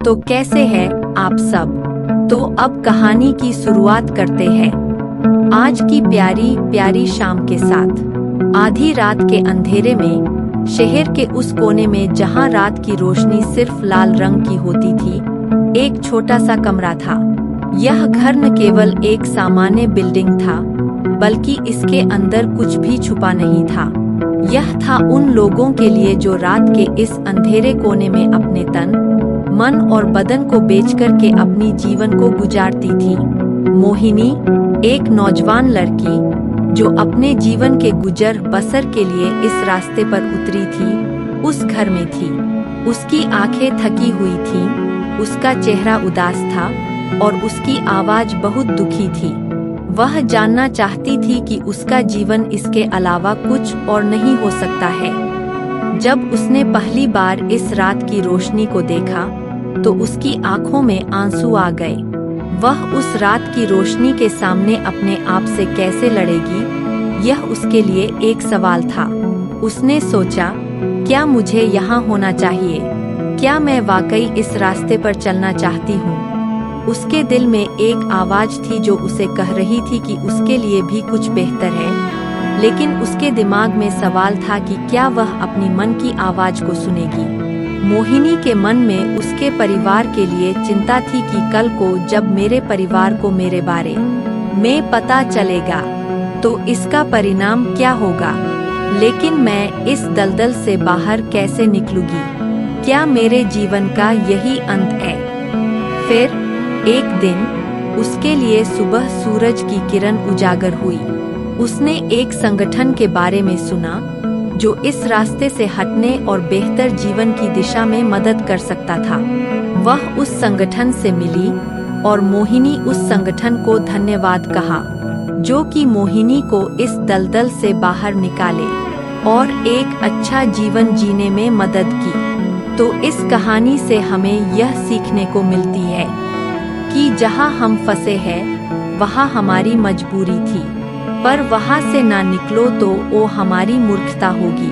तो कैसे हैं आप सब। तो अब कहानी की शुरुआत करते हैं आज की प्यारी प्यारी शाम के साथ। आधी रात के अंधेरे में शहर के उस कोने में जहां रात की रोशनी सिर्फ लाल रंग की होती थी, एक छोटा सा कमरा था। यह घर न केवल एक सामान्य बिल्डिंग था, बल्कि इसके अंदर कुछ भी छुपा नहीं था। यह था उन लोगों के लिए जो रात के इस अंधेरे कोने में अपने तन, मन और बदन को बेचकर के अपनी जीवन को गुजारती थी। मोहिनी, एक नौजवान लड़की जो अपने जीवन के गुजर बसर के लिए इस रास्ते पर उतरी थी, उस घर में थी। उसकी आंखें थकी हुई थीं, उसका चेहरा उदास था और उसकी आवाज बहुत दुखी थी। वह जानना चाहती थी कि उसका जीवन इसके अलावा कुछ और नहीं हो सकता है। जब उसने पहली बार इस रात की रोशनी को देखा, तो उसकी आंखों में आंसू आ गए। वह उस रात की रोशनी के सामने अपने आप से कैसे लड़ेगी, यह उसके लिए एक सवाल था। उसने सोचा, क्या मुझे यहाँ होना चाहिए? क्या मैं वाकई इस रास्ते पर चलना चाहती हूँ? उसके दिल में एक आवाज थी जो उसे कह रही थी कि उसके लिए भी कुछ बेहतर है, लेकिन उसके दिमाग में सवाल था कि क्या वह अपनी मन की आवाज को सुनेगी। मोहिनी के मन में उसके परिवार के लिए चिंता थी कि कल को जब मेरे परिवार को मेरे बारे में पता चलेगा, तो इसका परिणाम क्या होगा। लेकिन मैं इस दलदल से बाहर कैसे निकलूंगी? क्या मेरे जीवन का यही अंत है? फिर एक दिन उसके लिए सुबह सूरज की किरण उजागर हुई। उसने एक संगठन के बारे में सुना जो इस रास्ते से हटने और बेहतर जीवन की दिशा में मदद कर सकता था। वह उस संगठन से मिली और मोहिनी उस संगठन को धन्यवाद कहा, जो कि मोहिनी को इस दलदल से बाहर निकाले और एक अच्छा जीवन जीने में मदद की। तो इस कहानी से हमें यह सीखने को मिलती है कि जहां हम फंसे हैं, वहां हमारी मजबूरी थी, पर वहां से ना निकलो तो वो हमारी मूर्खता होगी।